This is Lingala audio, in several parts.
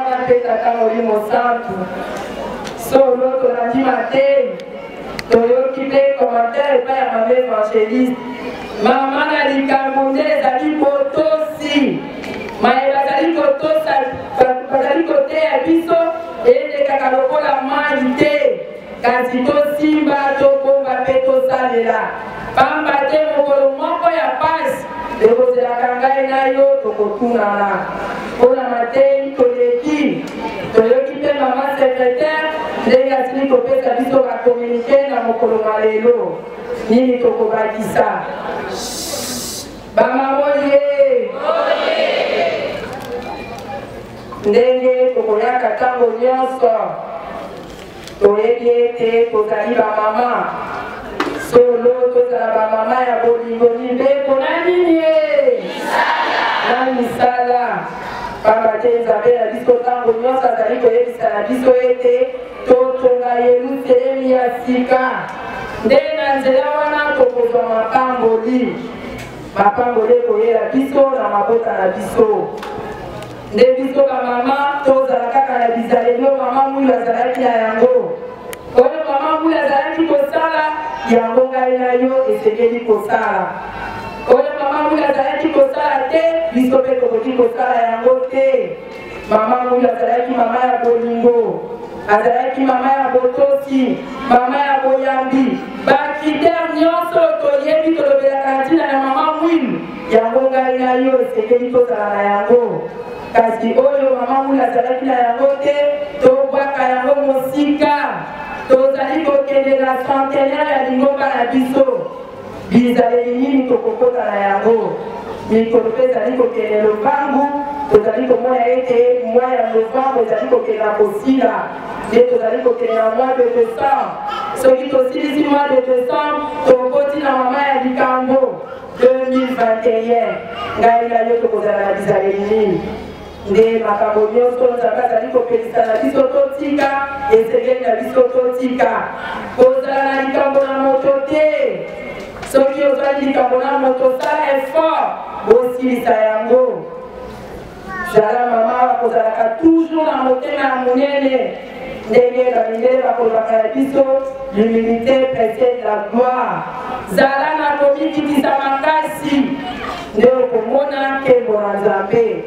wana mpe tata molimo santu solo tolandi matei toyoki mpe commentaire epai ya mama évangéliste mama na likambo nde ezali botosi mayeba bazali koteya biso elekaka lokola mai te kasi tosimba tobomba mpe tosalela pamba te mokolo moko ya pasi ekozelaka ngai na yo tokotunana mpona matei toleki toyoki mpe mama secrétaire ndenge asili kopesa biso bakomunike na mokolo malelo nini tokobakisa bamamoye ndenge tokoyaka ntango nyonso toyebi ete tozali bamama solo tozala bamama ya bolingo mibeko na nini na misala pamba te nzambe na biso ntango nyonso azali koyebisa na biso ete totonga yelusalemi ya sika nde na nzela wana tokozwa mapamboli ekoyela biso na mabota na biso nde biso bamama tozala kaka na bizaleli oyo mama mwili azalaki na yango oyo mama mwili azalaki kosala yango ngai na yo esengeli kosala oyo mama mwili azalaki kosala te biso mpe tokoki kosala yango te mama mwili azalaki mama ya bolingo azalaki mama ya botosi mama ya boyambi bakritere nyonso toyebi tolobelaka ntina na mama mwili yango ngai na yo esengeli tozala na yango kasi oyo mama mwili azalaki na yango te tobwaka yango mosika tozali kokende na centenaire ya lingomba na biso bizaleli nini tokokota na yango mikolo mpe ezali kokende lopangu tozali komona ete mwa ya novembre ezali kokende na kosila nde tozali kokende na mois de décembre soki tosilisi mois de décembre tokoti na mama ya likambo 2021 ngai na yo tokozala na bizaleli nini nde makambo nyonso nzambe azali kopelisa na biso totika esengeli na biso totika kozala na likambo na moto te soki ozali likambo na moto sala effort bosilisa yango zala mama bakozalaka toujours na motema ya monene ndenge bamindele bakolobaka ya biso l'humilité précède la gloire zala na komikitisa makasi nde okomona nkembo na nzambe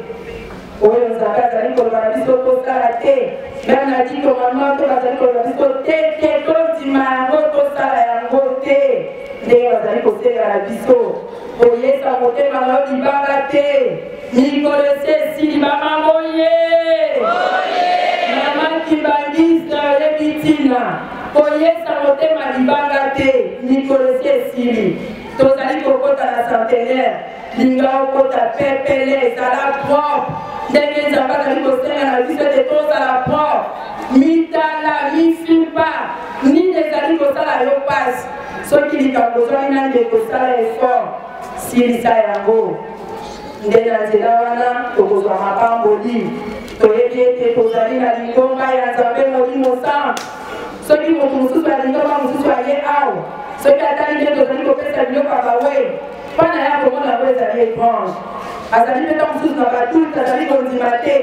oyo nzambe azali koloba na biso tosala te meme na tiko mama to bazali koloba biso te tondima yango tosala yango te ndenge bazali kosenga na biso koyesa motema na yo libanga te mikolo esi esili bamama oye mama kibangisa oyebi ntina koyesa motema libanga te mikolo esi esili tozali kokota na centenaire linga okota pepele ezala propre ndenge nzambe azali kosenga na biso ete tozala propre mitala mifimba nini ezali kosala yo pasi soki likambo ozwami nani ekosala effort silisa yango nde na nzela wana tokozwa mapamboli toyebi ete tozali na lingomba ya nzambe molimo santu soki moto mosusu ya lingomba mosusu aye awa soki atali nde tozali kopesa biloko ya bawe mpana ya komona yango ezali étrange azali mpe mosusu na batuti azali kondima te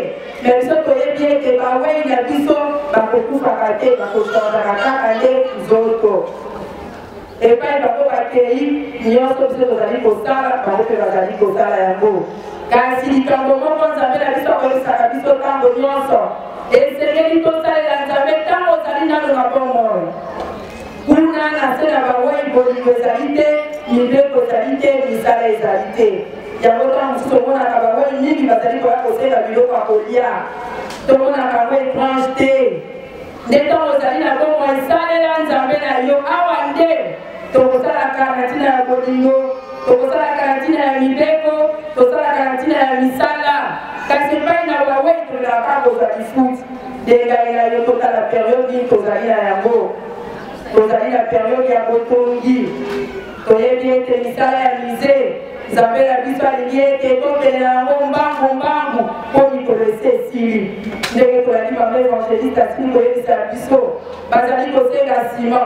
me biso toyebi ete bawei na biso bakokufaka te bakochanzaka kaka nde nzoto epai bango bakei nyonso biso tozali kosala bango mpe bazali kosala yango kasi likambo moko nzambe na biso akoyebisaka biso ntango nyonso esengeli tosalela nzambe ntango ozali nano na bomoi kuna na se na bawei bolingo ezali te mibeko ezali te misala ezali te yango ntango mosusu omonaka bawei mingi bazali koya kosenga biloko ya kolia tomonaka yango étrange te nde ntango ozali na bomoi esalela nzambe na yo awa nde tokosalaka na ntina ya bolingo tokosalaka na ntina ya mibeko tosalaka na ntina ya misala kasi epai na bawei tolelaka kozwa lifuti ndengai na yo totala periode nini tozali na yango tozali na periode ya botongi toyebi ete misala ya mise nzambe na biso alingi ete tokelela yango mbangu mpo mikolo esi esili ndenge tolandi bango évangéliste asili koyebisa biso bazali kosenga nsima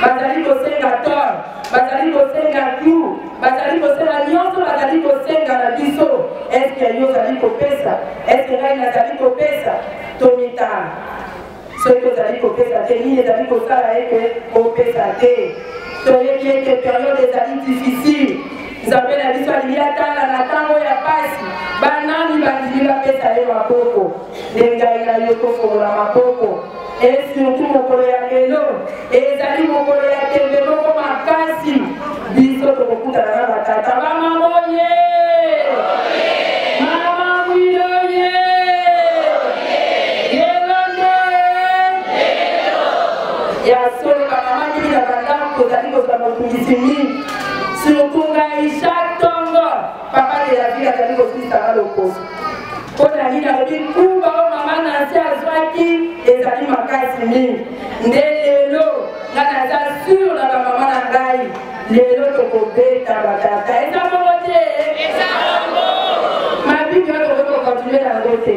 bazali kosenga tol bazali kosenga clou bazali kosenga nyonso bazali kosenga na biso eske yo ozali kopesa eske ngai nazali kopesa tomitana soki ozali kopesa te nini ezali kosala ete kopesa te toyebi ete periode ezali difficile nzambe na biso alingi atala na ntango ya pasi banani bandimi bapesa ye maboko nde ngai na yo tofongola maboko et surtout mokolo ya lelo ezali mokolo ya tembe moko makasi biso tokokutana na batata bamamoye mama mwiloye yelonde ya solo bamama nini na bandako kozali kozwa motungisi mingi surtout ngai chaque tongo papa de la vie azali kosulisanga lokoso mpo na nini alobi kuba o mama nansi azwaki ezali makasi mingi nde lelo nga naza sur na bamama na ngai lelo tokobeta batata eza bongo te mabibi oyo tokoki kokontinue nango te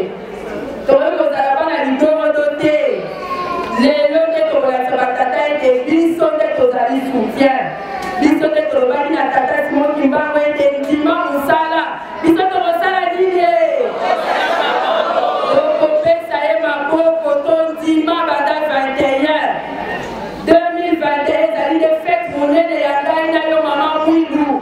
tokoki kozala bana likorodo te lelo nde tokolakisa batata ete biso nde tozali soutien biso nde tolobaki na tata Simon Kimbangu ete ndima mosala biso tokosala nini tokopesa ye maboko tondima banda 2021 ezali nde fete monene ya ngai na yo mama mwilu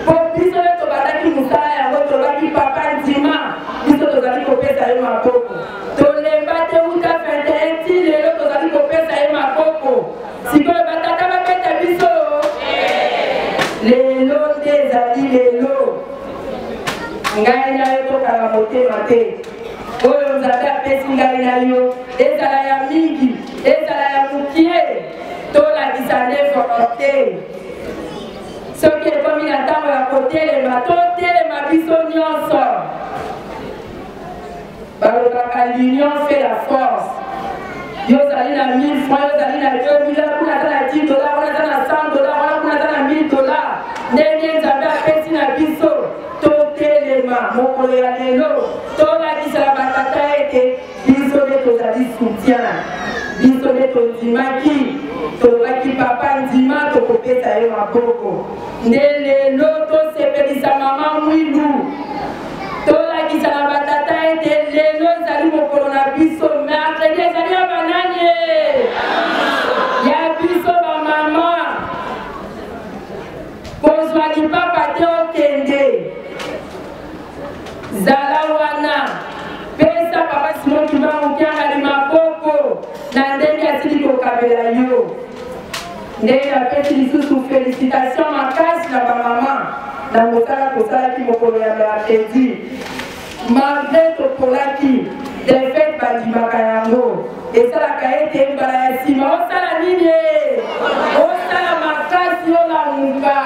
po biso nde tobandaki mosala yango tolobaki papa ndima biso tozali kopesa ye maboko tolemba te uta 21 ti lelo tozali kopesa ye maboko sikoyo batata bapeta biso lelo nde ezali lelo ngai na yo tokala motema te oyo nzambe apesi ngai na yo ezala ya mingi ezala ya mokie tolakisa nde volonté soki ekomi na ntango ya kotelema totelema biso nyonso balobaka l'union fait la force yo ozali na 1000 francs yo ozali na 2000 kuna aza na 10 $, wana aza na 100 $, wana kuna aza na 1000 $. ndenge nzambe apesi na biso totelema mokolo ya lelo tolakisala batata ete biso nde tozali soutien biso nde tondimaki tolobaki papa ndima tokopesa ye maboko nde lelo tosepelisa mama mwilu tolakisa na batata ete lelo ezali mokolo na biso mercredi ezali ya banani ya biso bamama kozwa lipapa te okende zala wana pesa papa Simon Kimbangu kiangali maboko na ndenge asili kokabela yo ndenge apesi lisusu félicitation makasi na bamama na mosala tosalaki mokolo ya mercredi malgré topolaki defete bandimaka yango esalaka ete mbala ya nsima osala nini osala makasi olamuka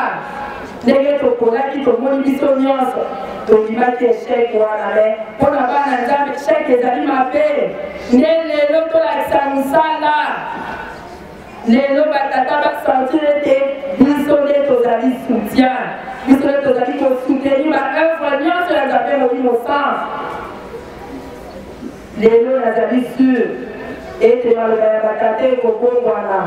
ndenge topolaki tomoni biso nyonso tondimaki esheke wana me mpo na bana nzambe esheke ezali mabe nde lelo tolakisa mosala lelo batata basentir ete biso nde tozali soutien biso nde tozali kosoutenir baœuvre nyonso ya nzambe molimo centre lelo nazali sur ete maloba ya batata ekobongwana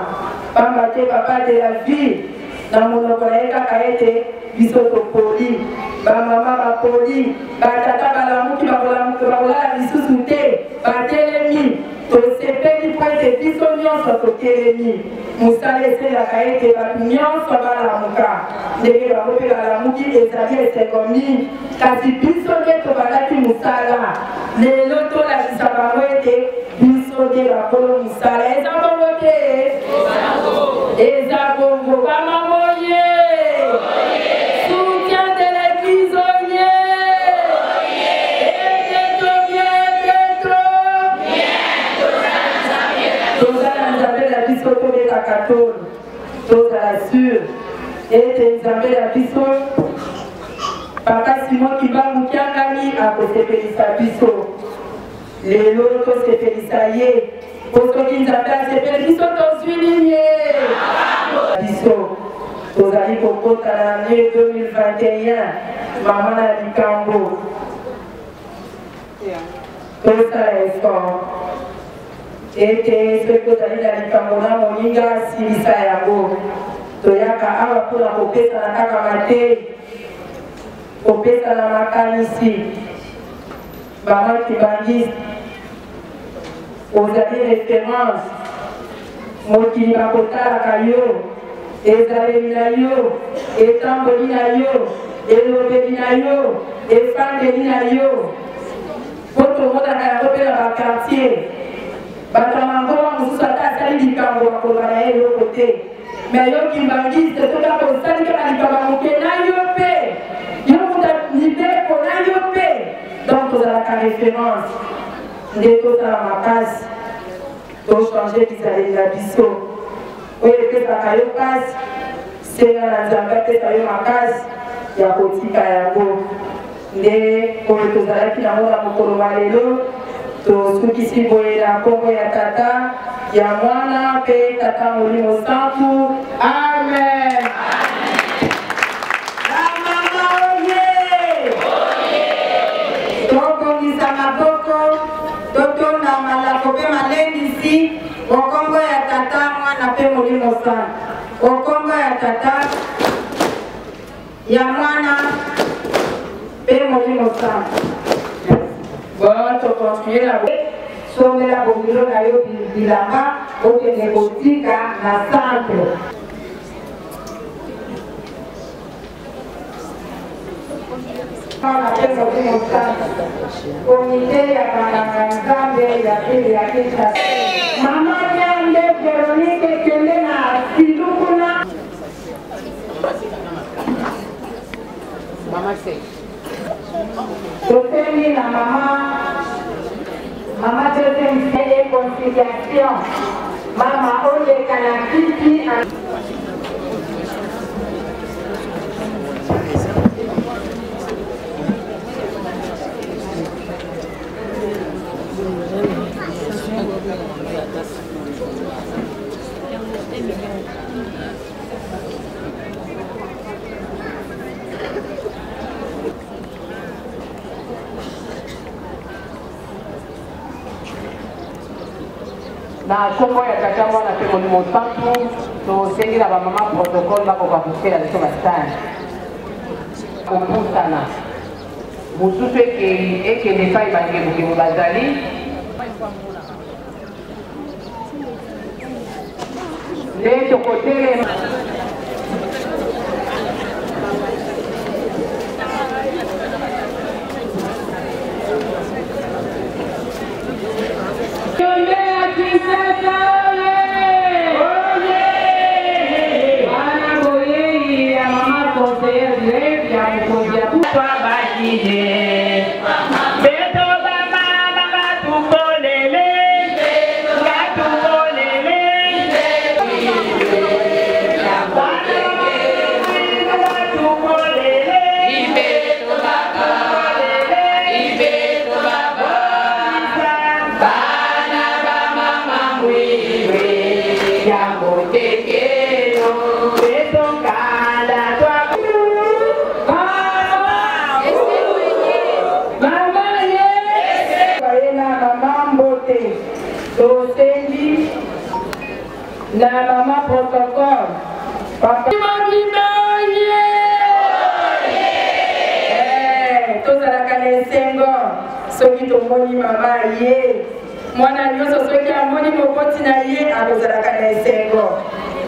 pamba te papa de la vie na monoko na ye kaka ete biso topoli bamama bapoli batata balamuki bakolala lisusu te batelemi tosepeli mpo ete biso nyonso totelemi mosala eselaka ete bato nyonso balamuka ndenge bango mpe balamuki ezali esengo mingi kasi biso nde tobandaki mosala lelo tolakisa bango ete biso nde bakolo mosala eza bongo te eza bongo bamamoye soutien de l'église oye tozala nzambe na biso tobetaka tolo tozala sur ete nzambe na biso papa Simon Kimbangu kiangani akosepelisa biso lelo tosepelisa ye po soki nzambe asepeli biso tozwi nini biso tozali kokota na année 2021 mama na likambo tosala effort ete soki tozali na likambo na moninga asilisa yango toyaka awa mpona kopesana kaka mateyi kopesana makanisi mama kibangisi ozali référence mokili bakotalaka yo ezaleli na yo etamboli na yo elobeli na yo efandeli na yo po tomonaka yango mpe na bakartier bato ya mangoma mosusu ata asali likambo bakoloba na ye eloko te mais yo kimbangiste soki akosali kaka likambo moke na yo mpe yo muta libeko na yo mpe donc tozalaka référence nde tozala makasi tochange bizaleli na biso oyo epesaka yo mpasi senga na nzambe apesa yo makasi ya kotika yango nde oyo tozalaki nango na mokolo wa lelo tosukisi boye na nkombo ya tata ya mwana mpe tata molimo santu amen. Bamama oye tobongisa maboko totonda malako mpe malendisi okombo ya tata mwana mpe molimo santu okombo ya tata ya mwana mpe molimo santu. Bon, tu continues la somela bomilo na yo bilanga okende kotika na centre. Komite ya Banganga Nzambe ya pili ya Kinshasa. Mama Nyande Veronique kende na Silukuna. Mama se. Totemi na mama deuxième et conciliation. Mama Oye Kanakiti. Na kombo ya tata mwana mpe molimo santu tosengi na bamama protocole bakoka kosala biso basani kopusana mosusu ekende epai bangebukebo bazali nde tokotelema na mama protocole papa tozalaka na esengo soki tomoni mama ye mwana nyonso soki amoni moboti na ye akozalaka na esengo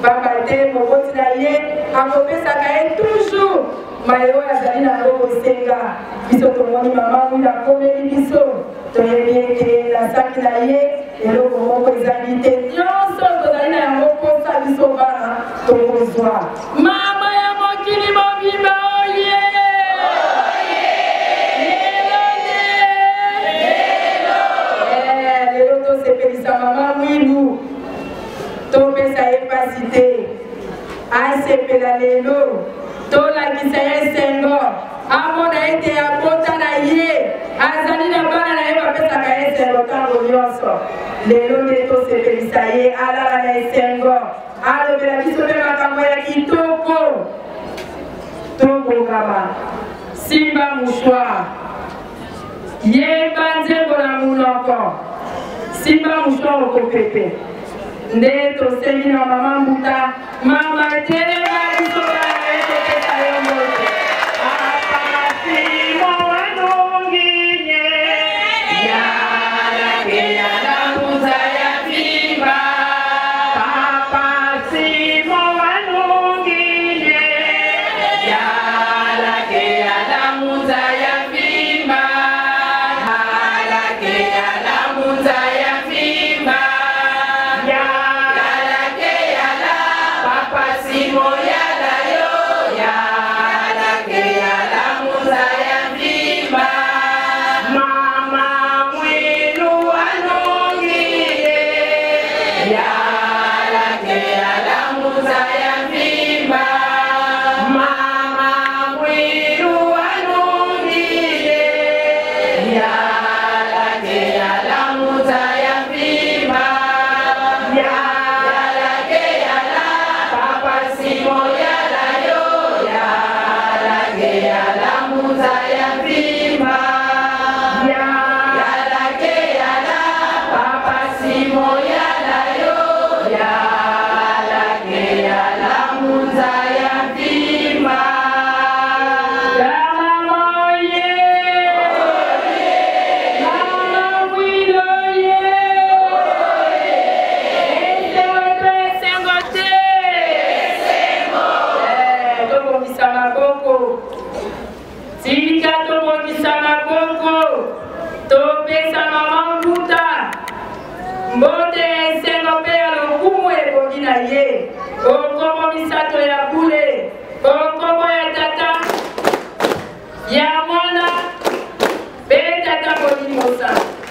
papa te moboti na ye akopesaka ye toujours maye oyo azali na yango kosenga biso tomoni mama mwina akomeli biso toyebi ete nasaki na ye eloko moko ezali te nyonso tozali na yango mposa biso bana tokozwa mama ya mokili mobimba oye lelo tosepelisa mama mwilu topesa ye pasi te asepela lelo tolakisa ye esengo amona ete abota na ye azali na bana na ye bapesaka ye esengo ntango nyonso lelo nde tosepelisa ye alala na esengo alobela biso mpe makambo ya kitoko tobongama simba mouchoir yeba nzembo na munoko simba mouchoir okopepe nde tosengi na mama Mbuta mama telema biso bana ye topesa yo mbote apasi mowanonginye yalake yalamuza ya fimba apasi mowanonginye yalake yalamuza ya fimba yalake yalamuza ya fimba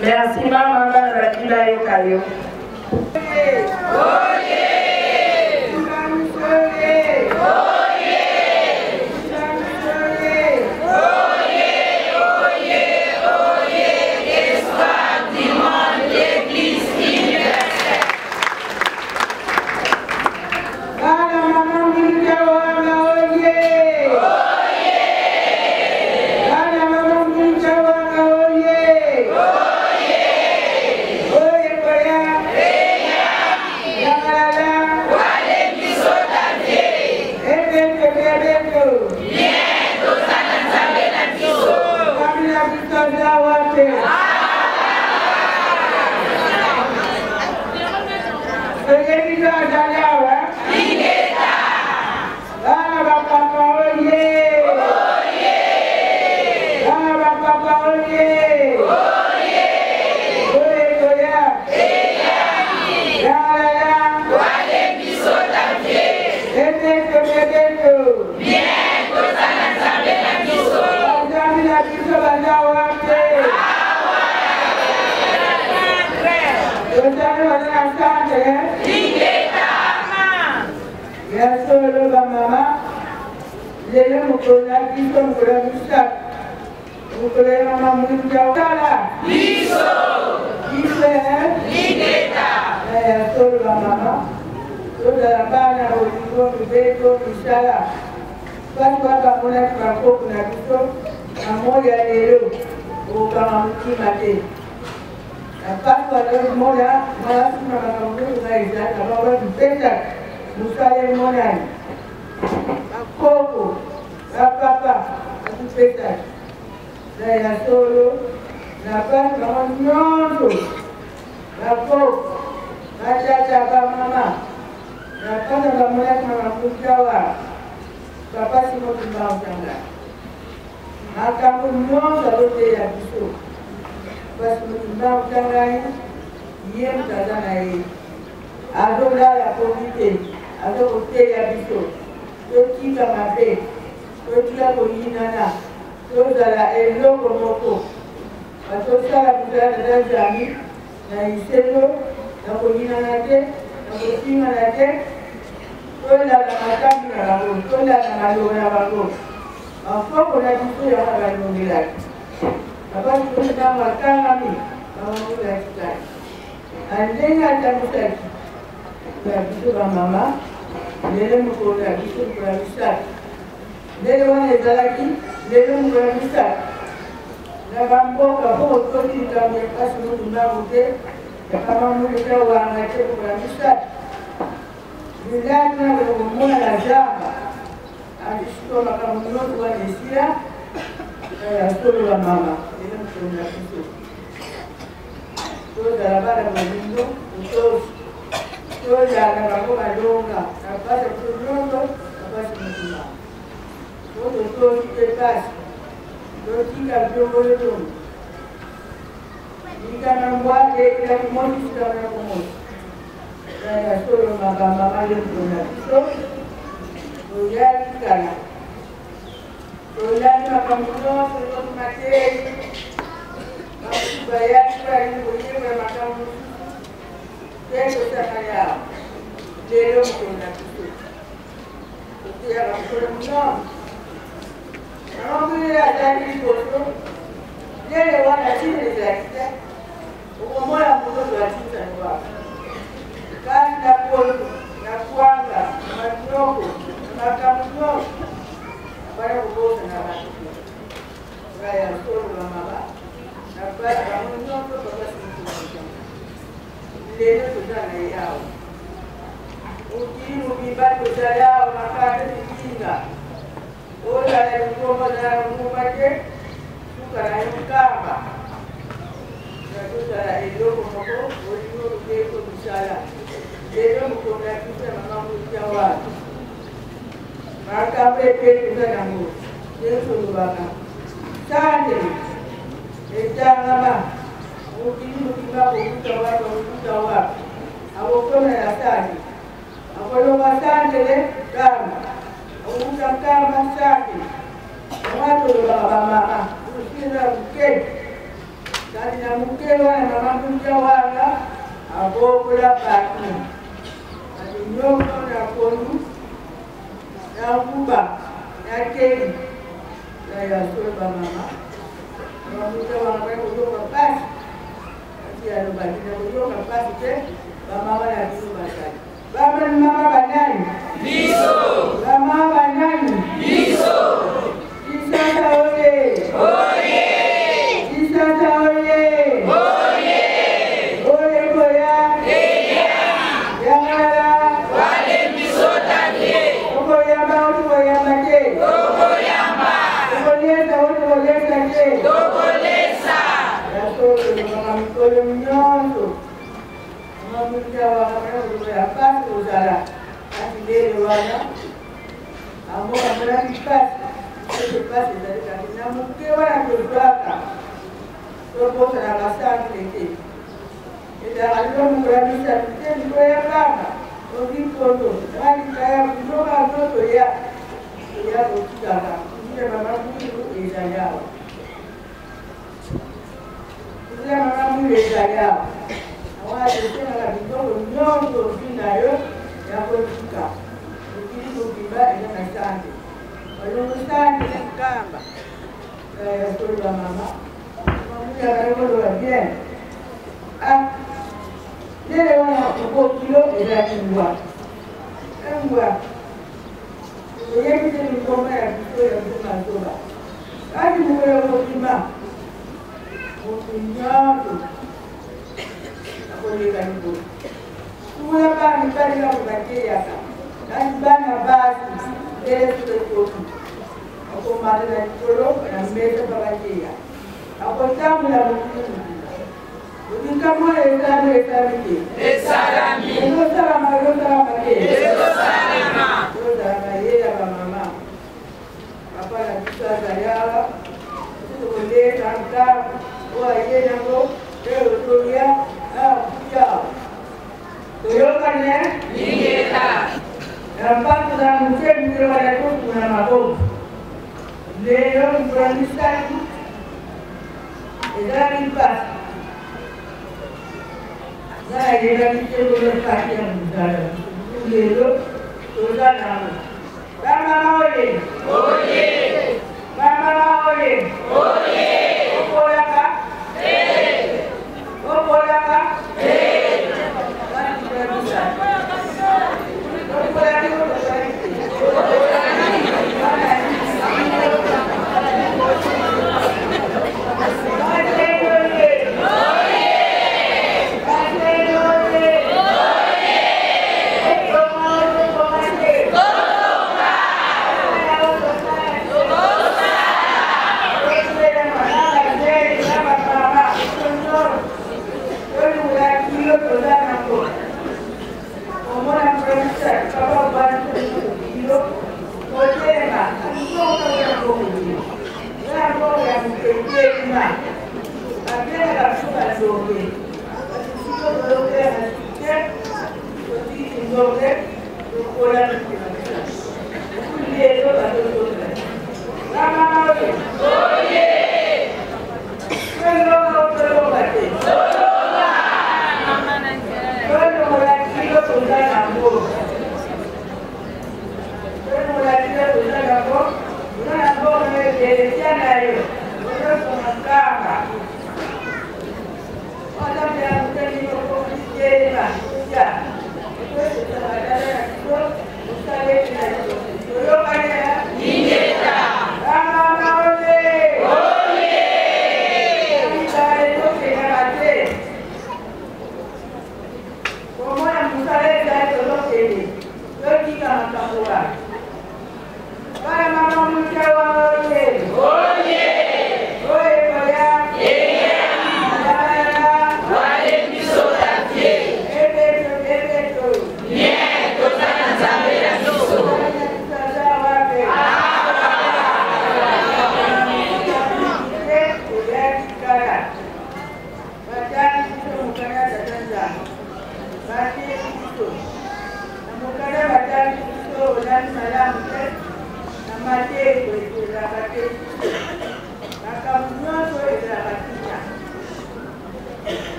Merci maman, Radila Yokayo. tola na matambi na bango, tola na malongo na bango. Mafoko na biso ya balongelaki. Abasi tola makangami, balongelaki kaki. Andenge atambutaki, ya biso ba mama, lelo mokolo ya biso mokolo ya misatu. Lelo wana ezalaki, lelo mokolo ya misatu. Na bamboka po toti likambo ya pasi mutu mbangu te, ya kama mutu te wanga te mokolo ya misatu. Bilaki na komona na jamba, andisiko makambo nyonso wana esila, ya solo ba mama, lelo mokolo ya biso. Tozala bana bolingo, totosi. Tozala na bango malonga, na pasi mutu nyonso, na pasi mutu mbangu. Totosi pe pasi. Totika vyombo yetu. Nikana mwake ila kumosi sikana kumosi. Ya solo mama yetu na kiso. Oyali kana. Oyali makamuno kwa matei. Bayani kwa ile makamuno. Kesho sana yao. Leo kuna kiso. Tokia kwa mno. Naomba ajali boto. Yeye wana chini zakita. Ukomola mtoto wa tisa ni wapi? Kazi na polo, na kuanga, na nyoko, na kamuno. Bana kubosa na watu. Raya solo la mama. Na bana kamuno kwa basi mtu. Leo tutana yao. Ukimu bibado za yao makate kinga. Ola ya ngoma na ngoma ke suka na mkamba na tuta eloko moko olio leko bisala leo mkonda kisa na mambo ya watu maka pepe kuna ngo yeso lubaka tande etanga ukini kibako kuta watu abokona ya tande abolo tande le kama uza kama safi watu wa mama usina mke kani na mke wa mama mja wala abokola baki adinyo na konu na kuba na keni na ya sura mama mama mja wa kwa kutoka basi atia ndo baki na kutoka basi te mama wala kutoka basi baba ni mama banani Biso mama banani Biso Isasa oye oye Isasa oye oye oye koya eya yangala wale bisota ke oko yamba oko yamba ke oko yamba oko lesa ke oko lesa ya solo mama mkolo mnyonso mama mjawa kama ya pasi uzala lele wana ambao kamera kipasi sio pasi dalika na mke wana kutaka robo sana kasani leke ila alio mrabisha tendo kwa ya baba odipondo hali kaya kutoka mtoto ya kutaka ile mama mkuu yao ile mama mkuu yao awali tena la kidogo nyongo zinayo ya kutuka ukili kukiba ina nasande walongosande kamba ya sura mama mama ya roho ya bien lele wana kwa kilo ila kingwa yeye ni ngoma ya kisoya kuna zoba hadi mwe kwa kima ukinyato akoleka nipo kula bani bali na kubakia hapa nani bana basi ile tuko hapo mara na kolo na mbele babakia hapo tamu la mkuu ukikama esami esalami ndio salama ndio salama yeye mama hapa na kisasa yala tukoleta mtaa kwa yeye ngo leo tulia kuja tuyokane ningeta Nampak dalam musim kepada itu guna mabuk. Leo beranisan, tidak lipat. Saya tidak bisa berkata yang besar. Leo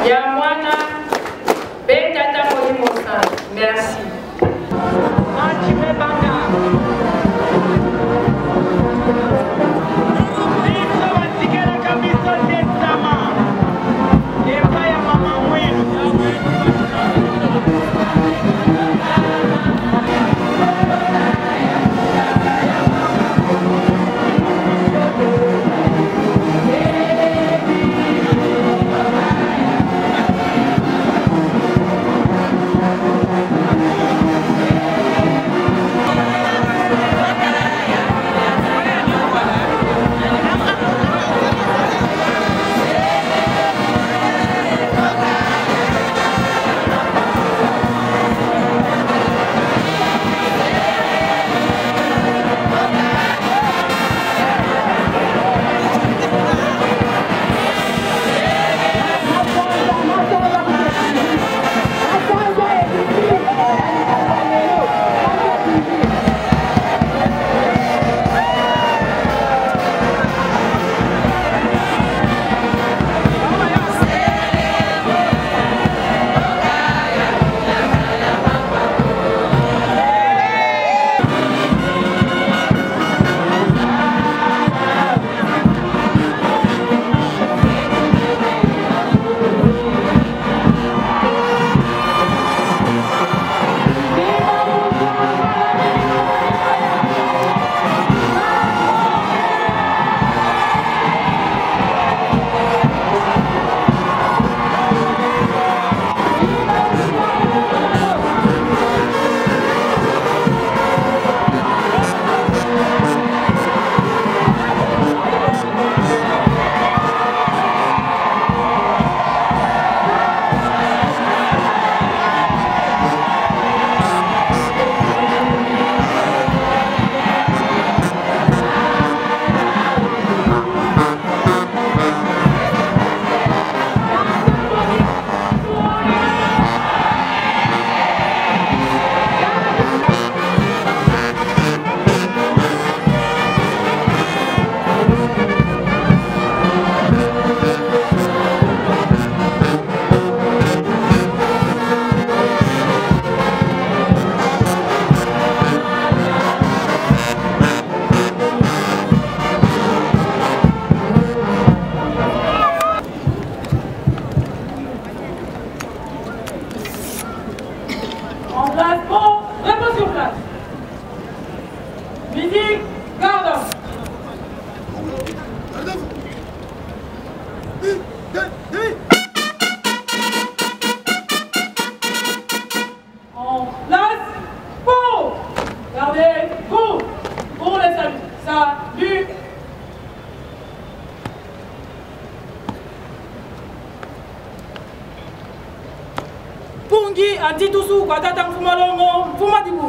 ya mwana pe tata molimo sana Merci. Pungi anti tusu kwa tata mfuma longo mfuma dibu.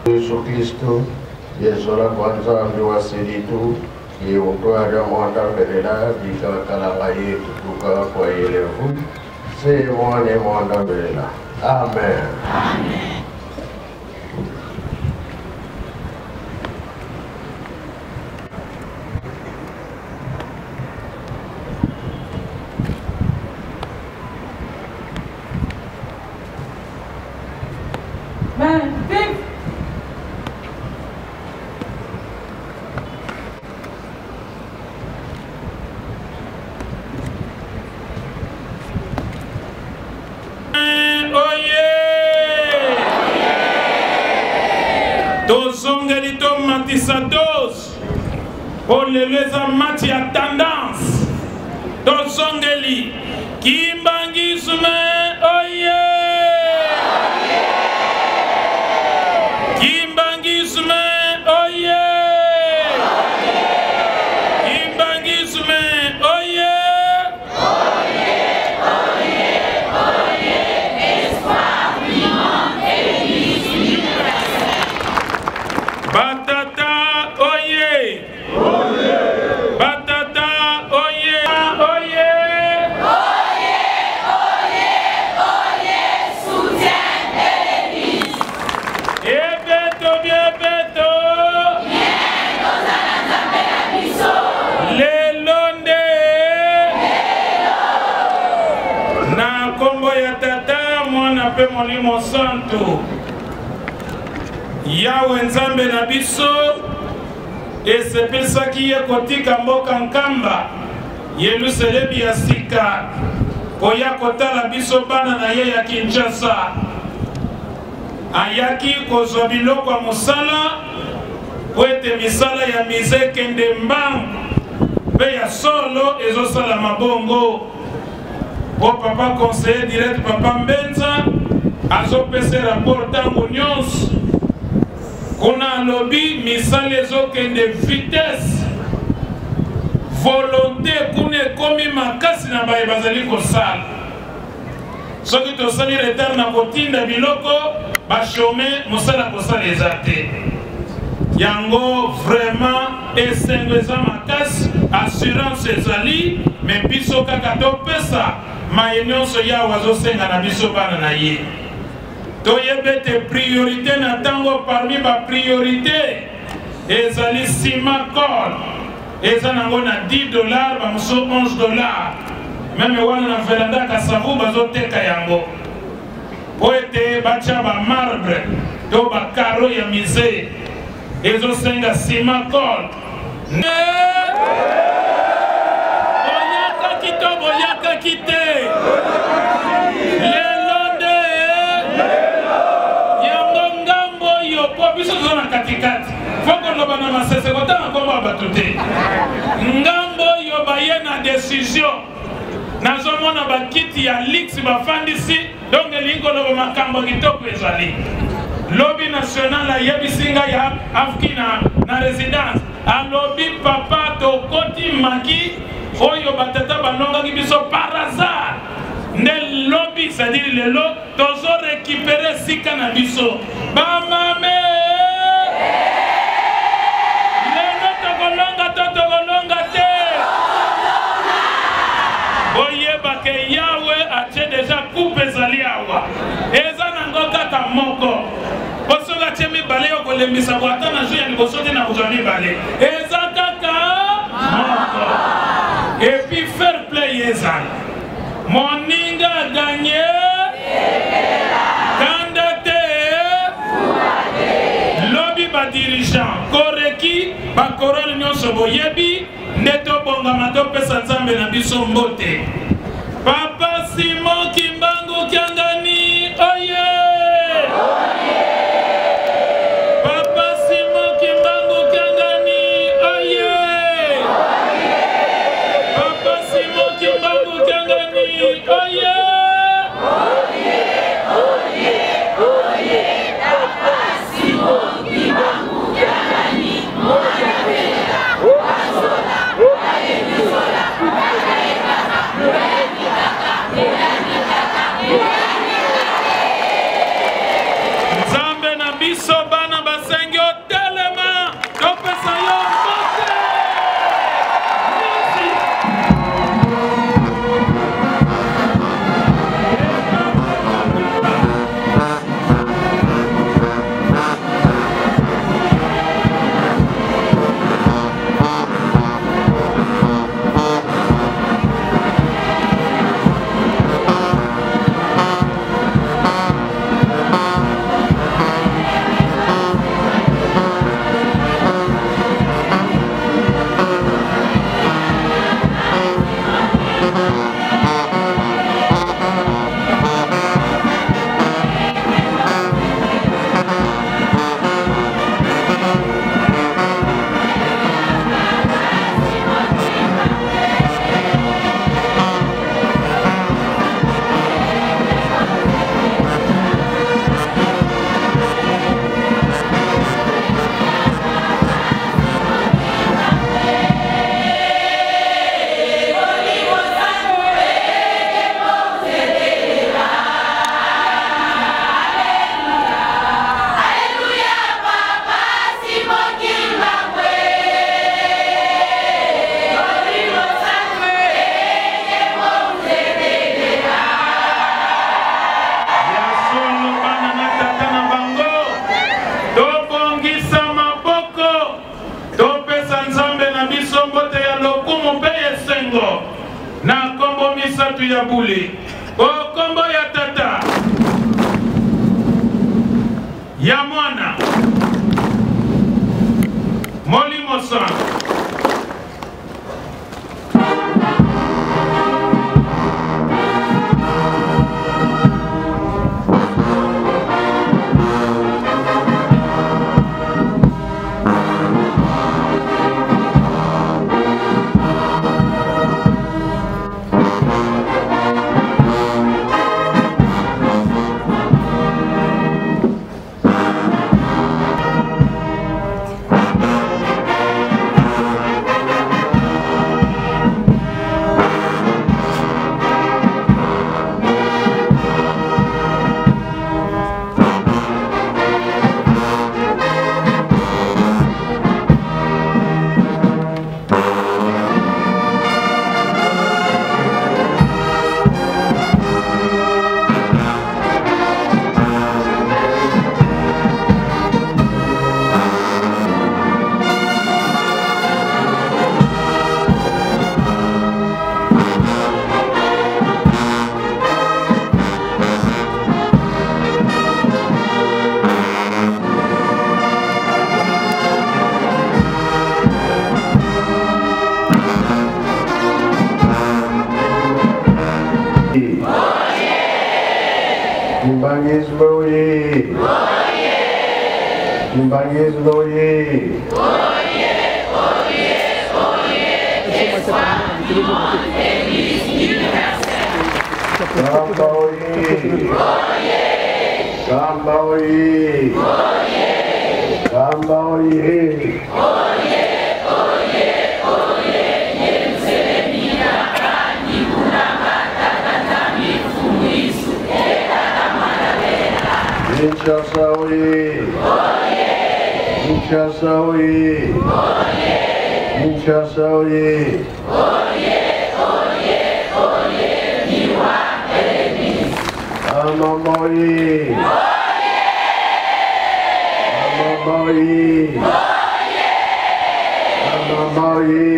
Yesu Kristo, Yesu la kwanza amewasili tu, ni utoaji wa mwanda mbele na bika kala yetu tuka kwa elevu, C'est mon et mon là. Amen. Amen. Vive. Tozongeli to matisa dose pour les mati à tendance. Tozongeli kimbangisme oye. Kimbangisme oye. Kimbangisme oye. Batata oye. Oye. Batata oye. Oye. Oye, oye, oye, soutien de l'église. Et beto bien beto. Bien, nos anazambe la biso. Lelonde. Na kombo ya tata mwana pe molimo santo. Yawe nzambe na biso esepesaki ye kotika mboka nkamba Yelusalemi ya sika koya kotala biso bana na ye ya Kinshasa. Ayaki kozwa biloko ya mosala po ete misala ya mize kende mbangu mpe ya solo ezosala mabongo. Po papa conseiller direct papa Mbenza azopesa rapport ntango nyonso kuna lobi misala ezokende vitesse volonté kuna ekomi makasi na baye bazali kosala. Soki tosali retard na kotinda biloko bashome mosala kosala eza te. Yango vraiment esengo eza makasi, assurance ezali, me biso kaka topesa maye nyonso yawe azosenga na biso bana na ye. Toyebete priorité na tango parmi ba priorité ezali Simacol eza nango na $10 bamoso $11 meme wana na veranda kasavu bazoteka yango po ete batia ba marbre to ba karo ya mise ezosenga Simacol. Oyaka kito boyaka kite biso zona katikati foko loba na masese kotanga komba batute ngambo yo baye na décision nazomona bakiti ya lix bafandisi donc lingo loba makambo kitoko ezali lobby national ayebisinga ya afkina na résidence alobi papa tokoti maki oyo batata balongaki biso par hasard nde lobby c'est-à-dire lelo tozo récupérer sika na biso bamame lelo tokolonga te oyebake yawe atie deja coupe ezali awa eza nango kaka moko osoki atie mibale yo kolembisa bwata na joi ya liboso te na kozwa mibale eza kaka moko epuis fair play ezali moninga gagné kandate lobby ba dirigeant koreki ba korole nyonso boyebi neto bongama topesa nzambe na biso mbote papa Simon Kimbangu Kiangani oye papa Simon Kimbangu Kiangani oye papa Simon Kimbangu Kiangani oye Papa Simon Kimbangu Kiangani moja pela wazola ayebizola akaeka esengo na kombo misatu ya buli o kombo ya tata ya mwana Molimo Sang. Kimbangis Boye. Kimbangis Boye. Kambaoye. Kambaoye. Kinshasa oye! Kinshasa oye! Kinshasa oye! Amama oye! Amama oye! Amama oye!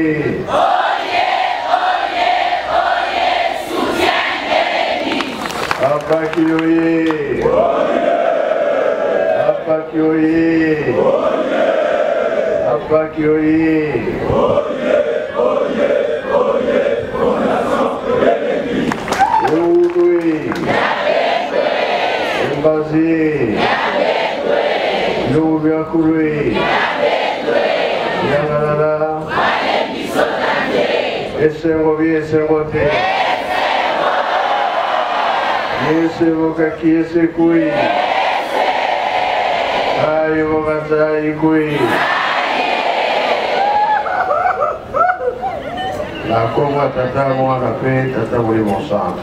Apaki oye! Apaki oye! Apaki oye! Eudui! Embazi! Youbiakurui! Yanganana! Esengo vi esengo te! Esengo kaki esekui! Ayo kata ikui. La konga tata mwana pe tata Molimo Sang.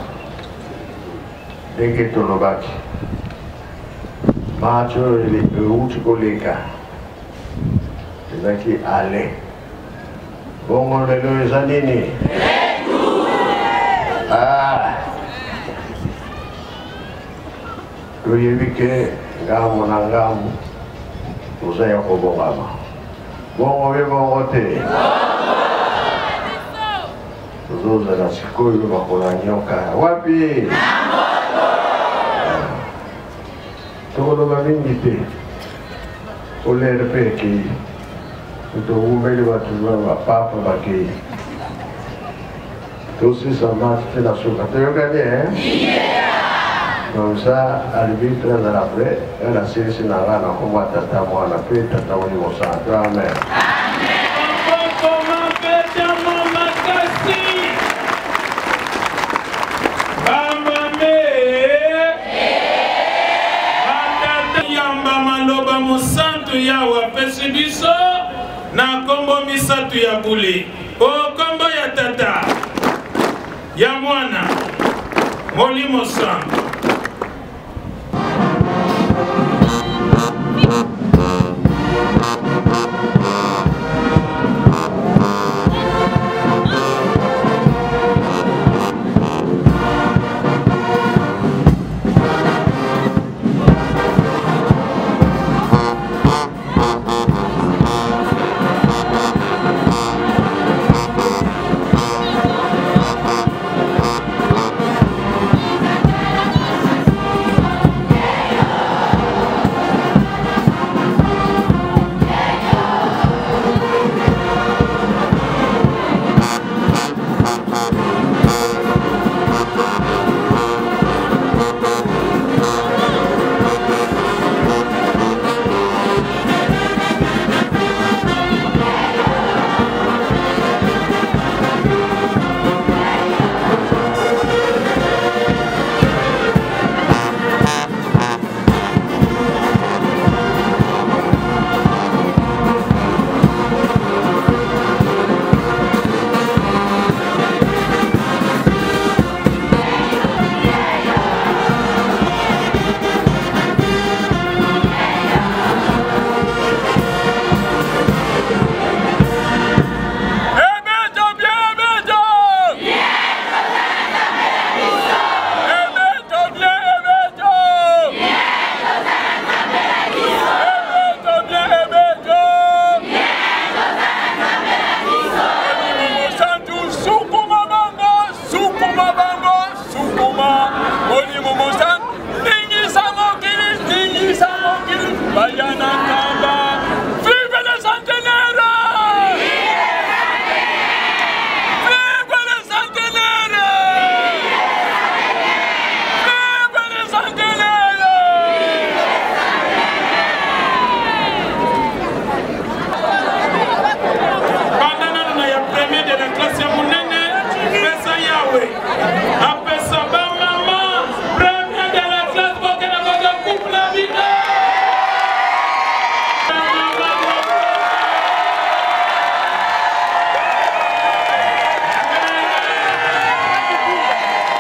Deke tolobaki. Macho ili uchi koleka. Zaki ale. Bongo lelo ezanini. Tuyebike ngamu na ngamu. Usaya kobongama. Bongo be bongo te. Tuzoza na sikoyo makola nyoka. Wapi? Tokoloba mingi te. Olere peki. Utoumeli watu wa papa baki. Tosi sama tena suka. Toyokane Comme ça, arbitre dans la paix, elle a cessé dans la combat tata moi la paix, tata Molimo Sang. Amen. Mosantu yawa pesi biso na kombo misatu ya buli o kombo ya tata ya mwana Molimo Sang.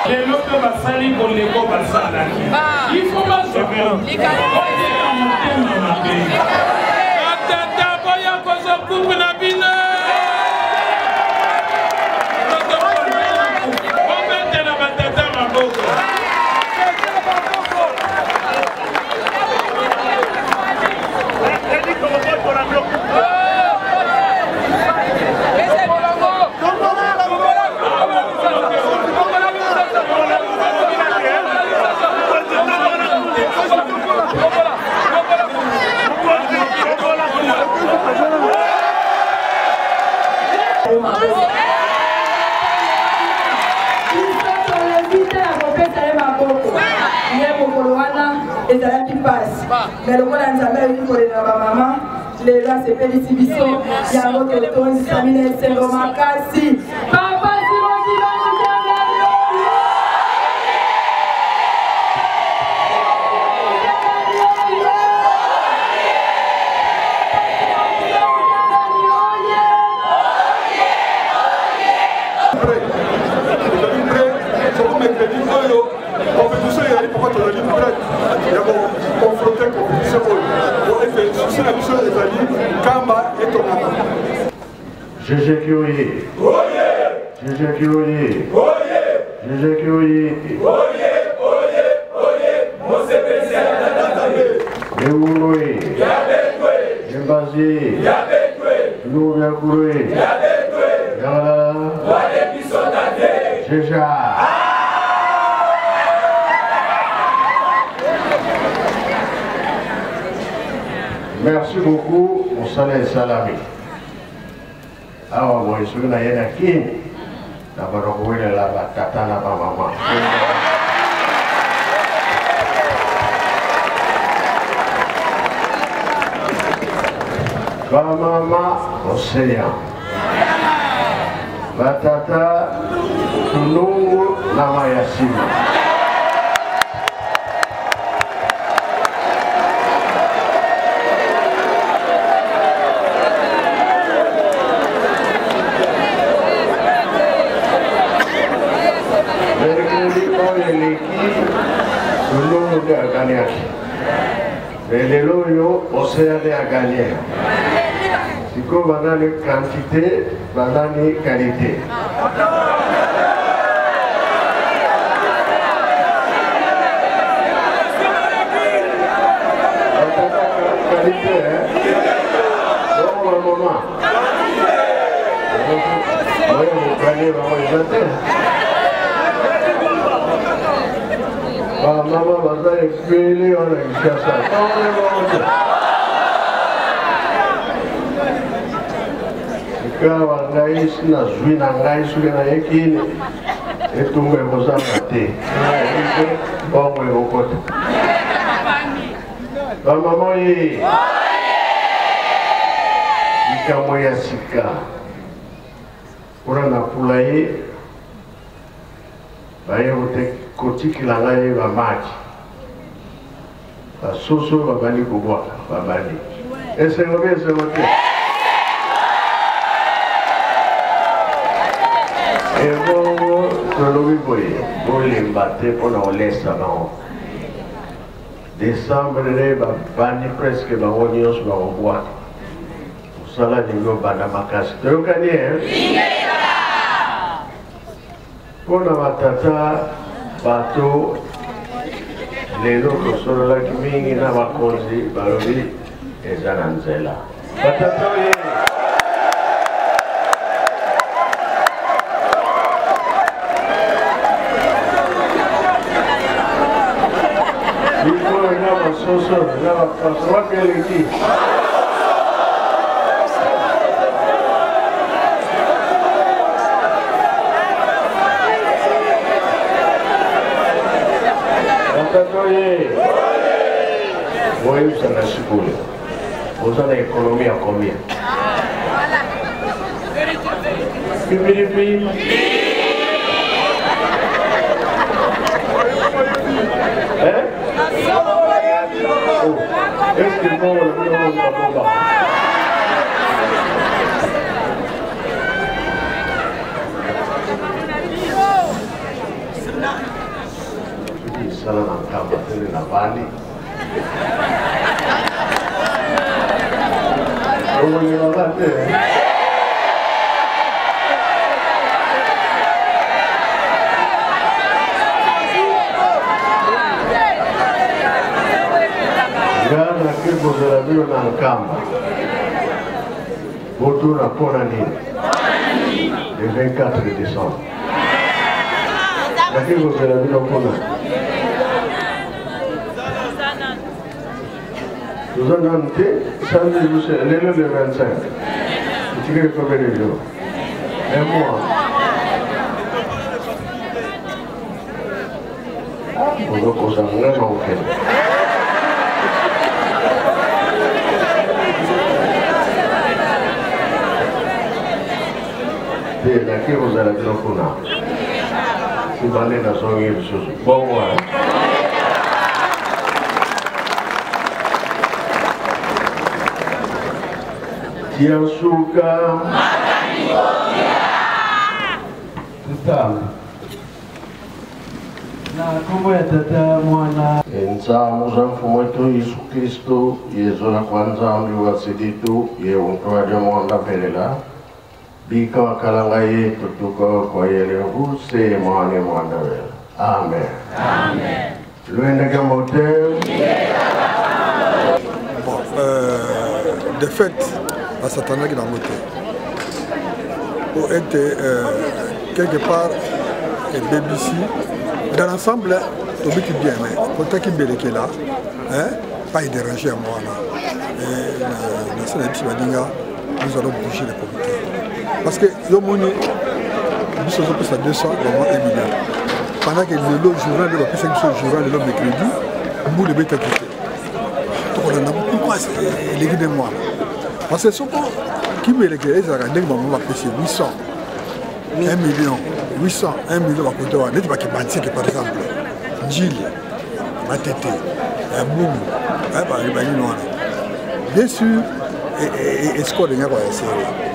Les autres basali pour les go basalaki. Il faut pas se faire. Atata boya kozo coupe na bino. On met na batata maboko. ezalaki mpasi me lokola nzambe ayoki kolela bamama lelo asepelisi biso yango totondisami na esengo makasi papa Jésus qui oye. Jésus qui oye. Jésus qui oye. Eouloé. Embazi. Louviakouré. Yala. Jéja. Merci beaucoup, mon salaire salami. Awa boy, suna yana kin. Na barokowele la batata na ba mama. Ba mama océan. Batata tunungu na mayasima. Les loyaux, océanes à gagner. Si vous avez une quantité, vous avez une qualité. Qualité, hein? Donc, un moment. Oui, vous gagnez, vous gagnez. Maman va expliquer on a ça. Quand on a ici na zui na ngai suke na ekini etumbe bozamate. Bon we okota. Maman yi. Ikamo ya sika. Ora na pulai. Baye wote kotiki langa ye ba maji ba soso ba bani kubwa ba bani ese ngobe ebo tolobi boye bolemba te pona olesa bango décembre ba bani presque ba nyonso ba kubwa osala ningo bana makasi toyokani pona batata bato lelo kosololaki mingi na bakonzi balobi eza na nzela batata oye likolo na basoso na bapaso wapi eleki Moi, ça n'a pas coulé. Vous avez l'économie à combien? Pipi. Hein? Oh. Est-ce que vous avez sala na nkamba tele na bali. Omwenye na bate. Gana kipo zalabio na nkamba. Voto na pona nini? Le 24 décembre. Lakini vous avez vu le point. Nous avons noté, samedi, le 25. Tu veux combien de jours? Un mois. On va consacrer un an. Et là, qui vous avez vu le point? Si vous allez dans son île, bon mois. Tiansuka. Tata. Na kombo ya tata mwana. Nzamu za mfumo wetu Yesu Kristo, Yesu la kwanza mliwasiditu, ye untoaje mwanda pelela. Bika wakalanga ye tutuko kwa yele huse mwane mwandawe. Amen. Amen. Luendega motel. Bon, de fait, à Satan qui dans motel. Pour être quelque part et BBC, dans l'ensemble, tout le bien, mais pour toi qui est là, hein, pas y déranger à moi là. Et dans ce nous allons bouger les comités. Parce que le monde, nous sommes plus à 200, vraiment 1 million. Pendant que le journal, le journal de l'homme de crédit, nous le mettons à côté. Donc on a pourquoi les guides de moi. Parce que ce qui me regarde, c'est que nous avons fait 800, 1 million, 800, 1 million à côté. Nous avons fait par exemple, Gilles, Matete, Boum, bien sûr, et ce qu'on a série.